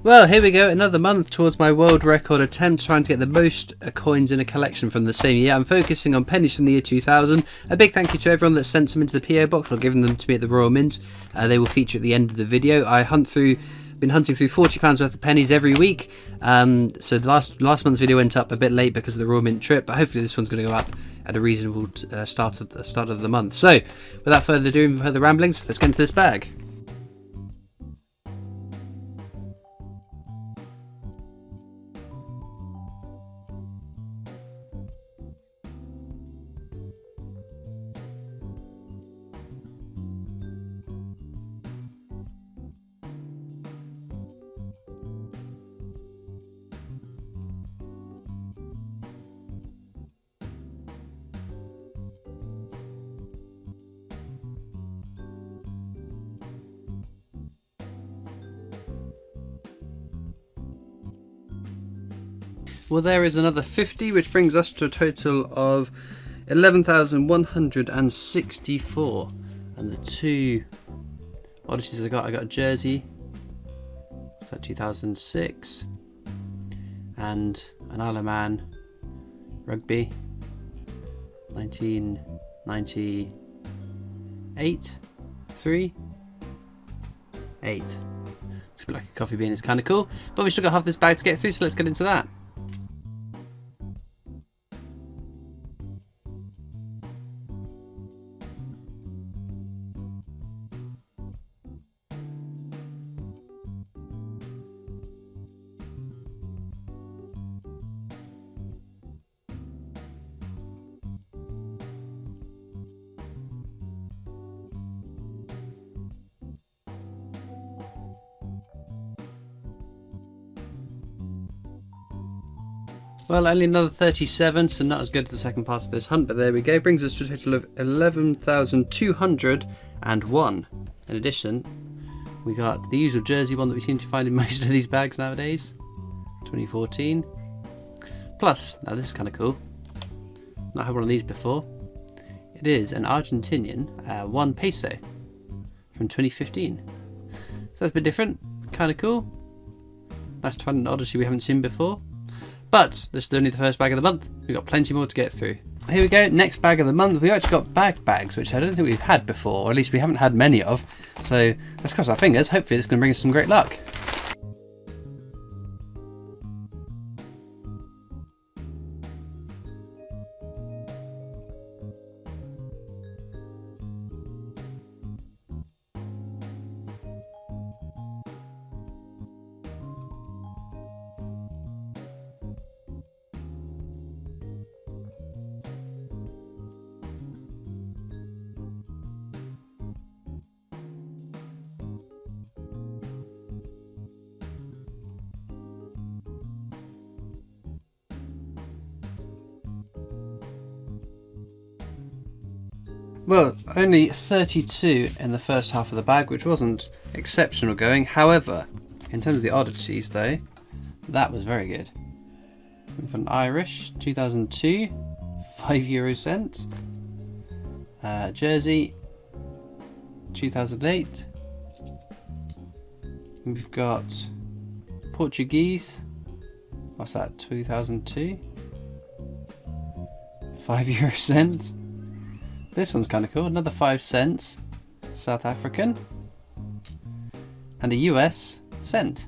Well, here we go, another month towards my world record attempt trying to get the most coins in a collection from the same year. I'm focusing on pennies from the year 2000. A big thank you to everyone that sent them into the PO box or given them to me at the Royal Mint. They will feature at the end of the video. Been hunting through £40 worth of pennies every week. So the last month's video went up a bit late because of the Royal Mint trip, but hopefully this one's going to go up at a reasonable start of the month. So without further ado and further ramblings, let's get into this bag. Well, there is another 50, which brings us to a total of 11,164. And the two oddities I got a jersey, so 2006, and an Isle of Man rugby, 1998, 8. Looks a bit like a coffee bean, it's kind of cool. But we still got half this bag to get through, so let's get into that. Well, only another 37, so not as good as the second part of this hunt, but there we go. Brings us to a total of 11,201. In addition, we got the usual jersey one that we seem to find in most of these bags nowadays, 2014. Plus, now this is kind of cool. Not had one of these before. It is an Argentinian 1 peso from 2015. So that's a bit different, kind of cool. Nice to find an oddity we haven't seen before. But this is only the first bag of the month. We've got plenty more to get through. Here we go, next bag of the month. We've actually got bags, which I don't think we've had before, or at least we haven't had many of. So let's cross our fingers. Hopefully this is going to bring us some great luck. Well, only 32 in the first half of the bag, which wasn't exceptional going. However, in terms of the oddities though, that was very good. We've got an Irish, 2002, 5 cent. Jersey, 2008. We've got Portuguese, what's that, 2002, 5 cent. This one's kind of cool, another 5 cents, South African, and a US cent,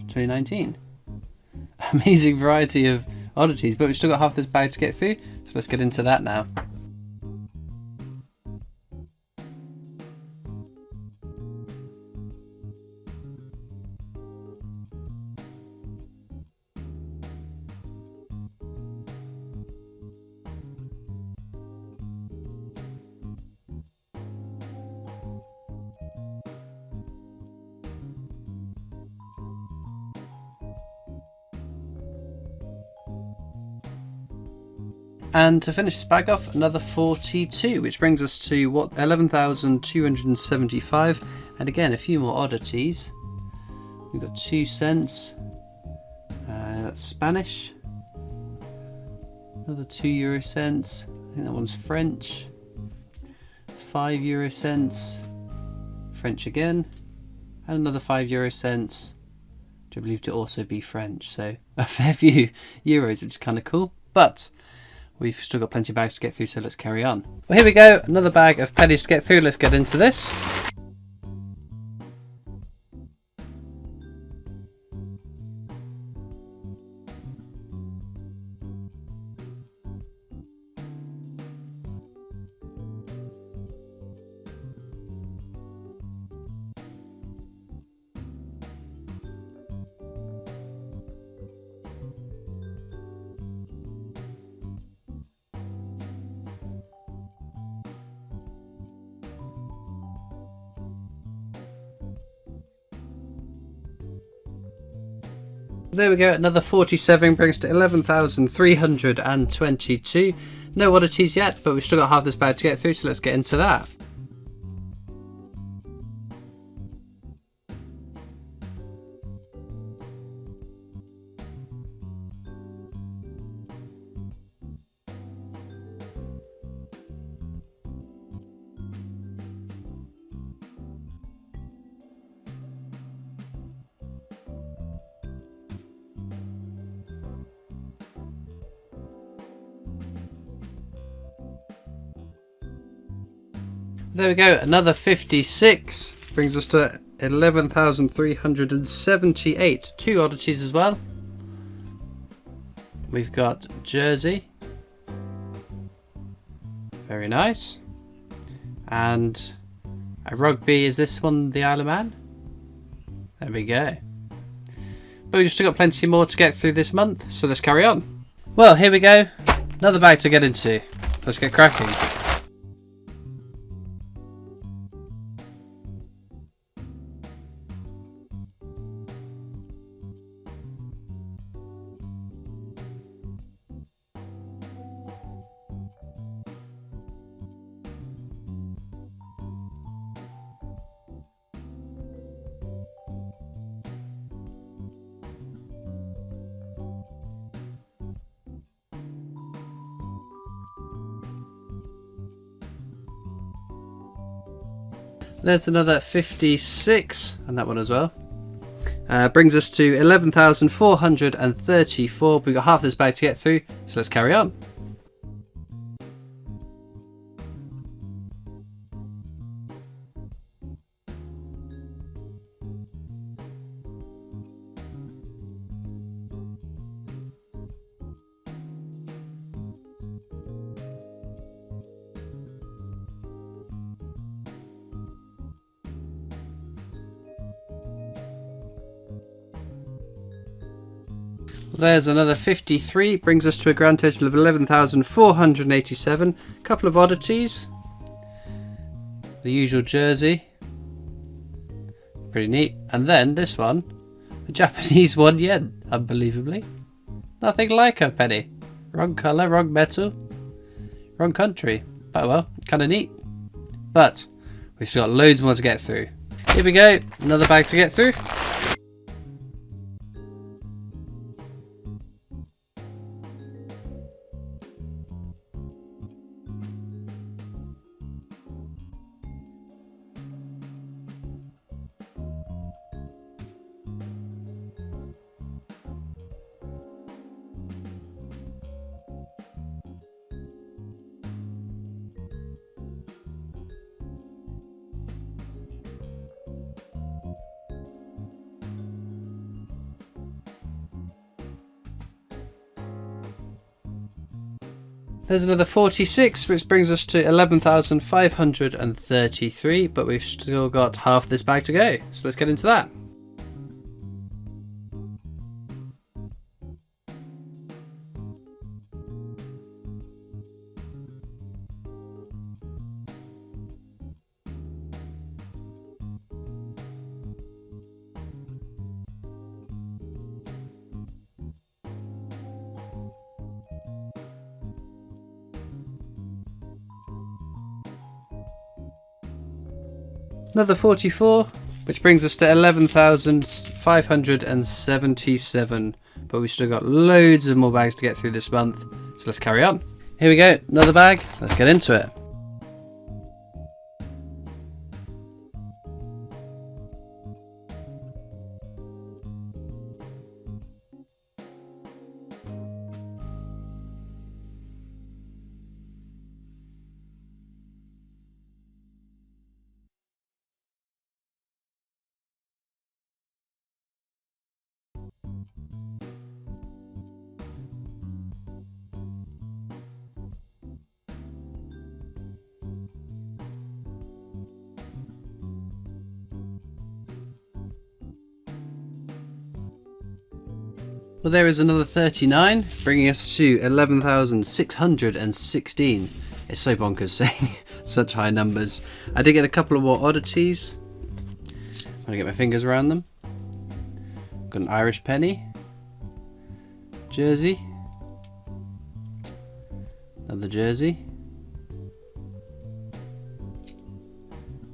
2019. Amazing variety of oddities, but we've still got half this bag to get through, so let's get into that now. And to finish this bag off, another 42, which brings us to what, 11,275. And again, a few more oddities. We've got 2 cents. That's Spanish. Another 2 cents. I think that one's French. 5 cents. French again. And another 5 cents. which I believe to also be French. So a fair few euros, which is kind of cool. But we've still got plenty of bags to get through, so let's carry on. Well, here we go. Another bag of pennies to get through. Let's get into this. There we go, another 47 brings to 11,322. No oddities yet, but we've still got half this bag to get through, so let's get into that. There we go, another 56 brings us to 11,378. Two oddities as well. We've got jersey, very nice, and a rugby. Is this one the Isle of Man? There we go. But we've still got plenty more to get through this month, so let's carry on. Well, here we go, another bag to get into. Let's get cracking. There's another 56, and that one as well. Brings us to 11,434. We've got half this bag to get through, so let's carry on. There's another 53, brings us to a grand total of 11,487. A couple of oddities. The usual jersey. Pretty neat. And then this one, a Japanese 1 yen, unbelievably. Nothing like a penny. Wrong colour, wrong metal, wrong country. But well, kind of neat. But we've still got loads more to get through. Here we go, another bag to get through. There's another 46, which brings us to 11,533, but we've still got half this bag to go, so let's get into that. Another 44, which brings us to 11,577, but we've still got loads of more bags to get through this month, so let's carry on. Here we go, another bag, let's get into it. Well, there is another 39, bringing us to 11,616. It's so bonkers saying such high numbers. I did get a couple of more oddities. I'm going to get my fingers around them. Got an Irish penny. Jersey. Another jersey.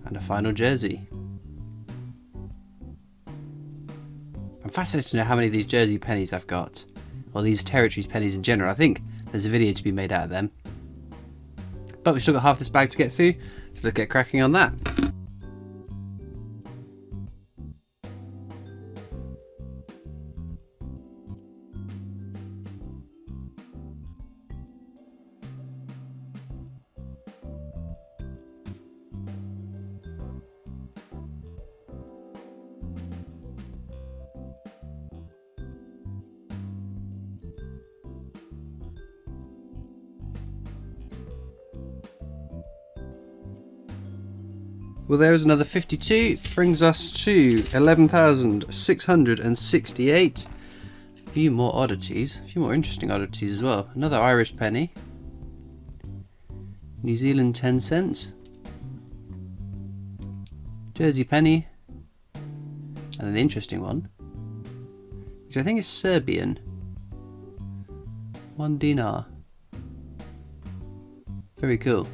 And a final jersey. I'm fascinated to know how many of these Jersey pennies I've got, or these Territories pennies in general. I think there's a video to be made out of them. But we've still got half this bag to get through, so let's get cracking on that. Well, there's another 52, brings us to 11,668. A few more oddities, a few more interesting oddities as well. Another Irish penny. New Zealand 10 cents. Jersey penny. And an interesting one, which I think is Serbian. 1 dinar. Very cool.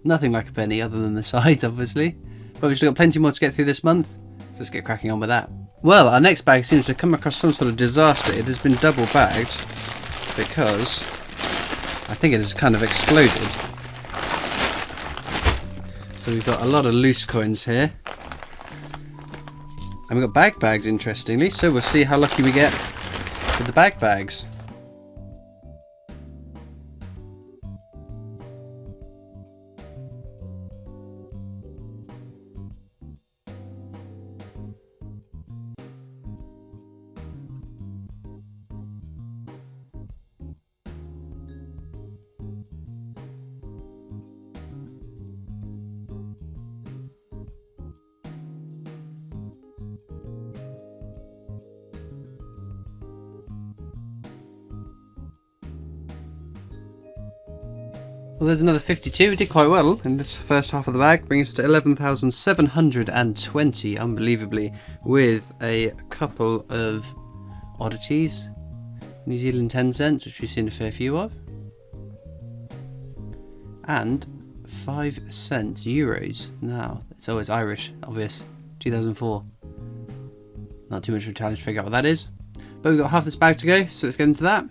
Nothing like a penny other than the size, obviously. But we've still got plenty more to get through this month, so let's get cracking on with that. Well, our next bag seems to have come across some sort of disaster. It has been double bagged because I think it has kind of exploded. So we've got a lot of loose coins here. And we've got bag bags, interestingly, so we'll see how lucky we get with the bag bags. Well, there's another 52. We did quite well in this first half of the bag, bringing us to 11,720, unbelievably, with a couple of oddities. New Zealand 10 cents, which we've seen a fair few of, and 5 cents euros. Now, it's always Irish, obvious. 2004. Not too much of a challenge to figure out what that is. But we've got half this bag to go, so let's get into that.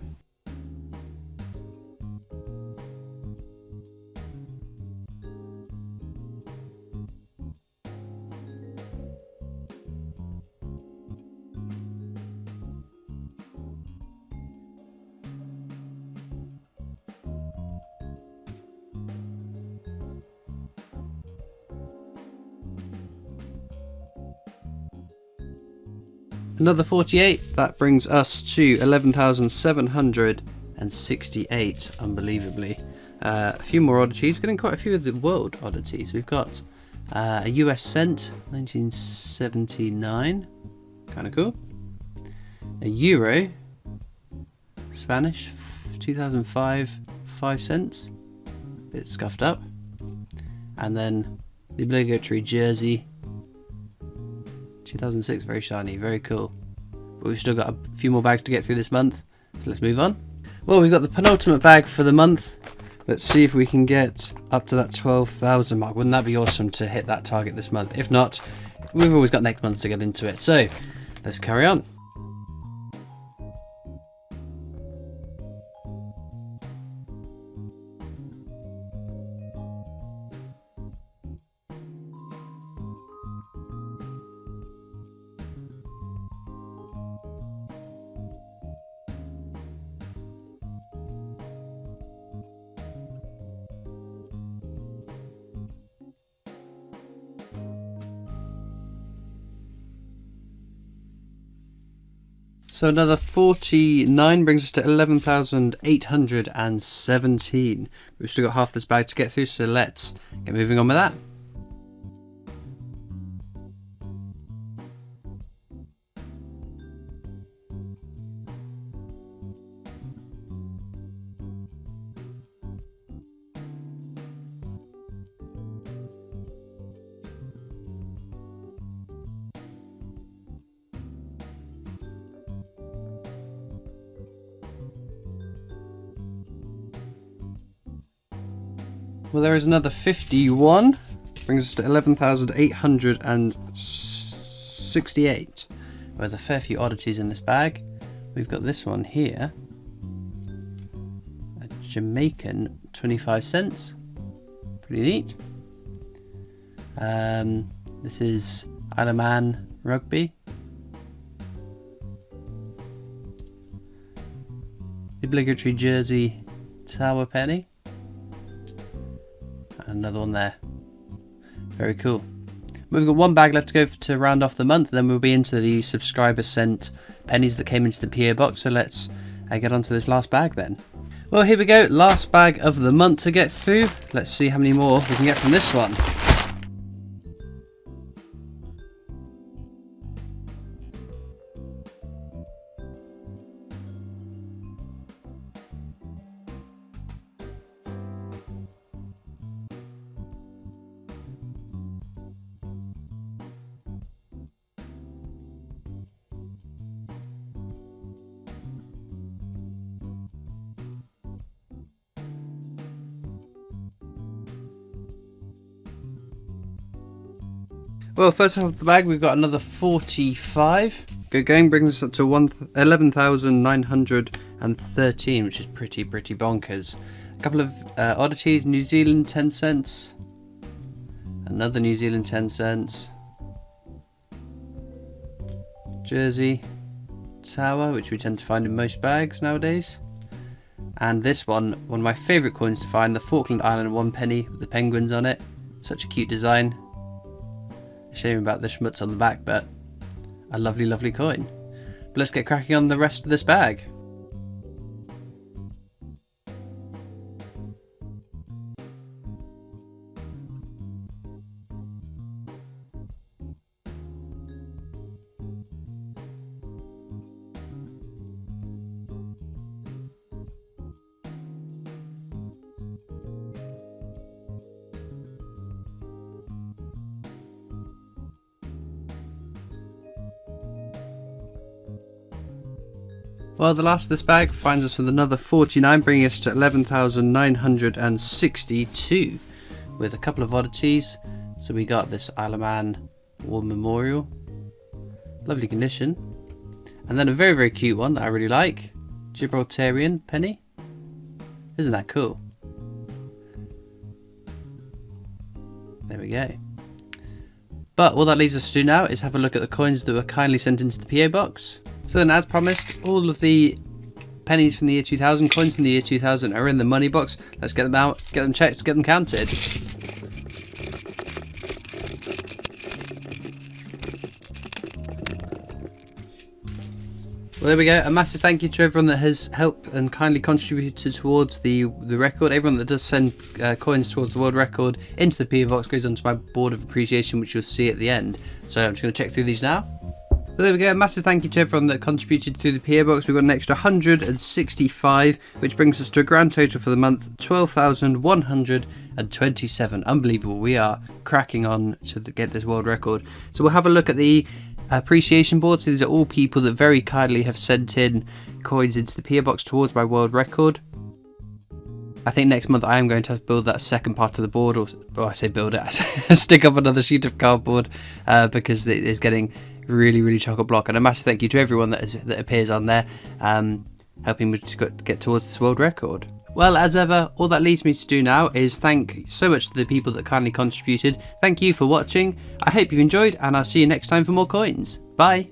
Another 48, that brings us to 11,768, unbelievably. A few more oddities, getting quite a few of the world oddities. We've got a US cent, 1979, kind of cool. A euro, Spanish, 2005, 5 cents, bit scuffed up. And then the obligatory jersey, 2006, very shiny, very cool. But we've still got a few more bags to get through this month, so let's move on. Well, we've got the penultimate bag for the month. Let's see if we can get up to that 12,000 mark. Wouldn't that be awesome to hit that target this month? If not, we've always got next month to get into it. So let's carry on. So another 49 brings us to 11,817. We've still got half this bag to get through, so let's get moving on with that. Well, there is another 51, brings us to 11,868. There's a fair few oddities in this bag. We've got this one here, a Jamaican 25 cents, pretty neat. This is Isle of Man rugby. The obligatory jersey Tower penny. Another one there. Very cool. We've got one bag left to go to round off the month, then we'll be into the subscriber sent pennies that came into the PO box. So let's get on to this last bag then. Well, here we go. Last bag of the month to get through. Let's see how many more we can get from this one. Well, first half of the bag, we've got another 45. Good going, brings us up to 11,913, which is pretty bonkers. A couple of oddities, New Zealand 10 cents. Another New Zealand 10 cents. Jersey Tower, which we tend to find in most bags nowadays. And this one of my favourite coins to find, the Falkland Island 1 penny with the penguins on it. Such a cute design. Shame about the schmutz on the back, but a lovely coin. But let's get cracking on the rest of this bag. Well, the last of this bag finds us with another 49, bringing us to 11,962 with a couple of oddities. So we got this Isle of Man War Memorial, lovely condition, and then a very cute one that I really like, Gibraltarian penny. Isn't that cool? There we go. But all that leaves us to do now is have a look at the coins that were kindly sent into the PO box. So then, as promised, all of the pennies from the year 2000, coins from the year 2000 are in the money box. Let's get them out, get them checked, get them counted. Well, there we go. A massive thank you to everyone that has helped and kindly contributed towards the record. Everyone that does send coins towards the world record into the PO box goes onto my board of appreciation, which you'll see at the end. So I'm just going to check through these now. Well, there we go. A massive thank you to everyone that contributed through the PO box. We've got an extra 165, which brings us to a grand total for the month 12,127. Unbelievable. We are cracking on to get this world record. So we'll have a look at the appreciation board. So these are all people that very kindly have sent in coins into the PO box towards my world record. I think next month I am going to build that second part of the board, or I say build it, stick up another sheet of cardboard because it is getting really chock-a-block. And a massive thank you to everyone that appears on there, helping me to get towards this world record. Well, as ever, all that leaves me to do now is thank so much to the people that kindly contributed. Thank you for watching. I hope you've enjoyed, and I'll see you next time for more coins. Bye.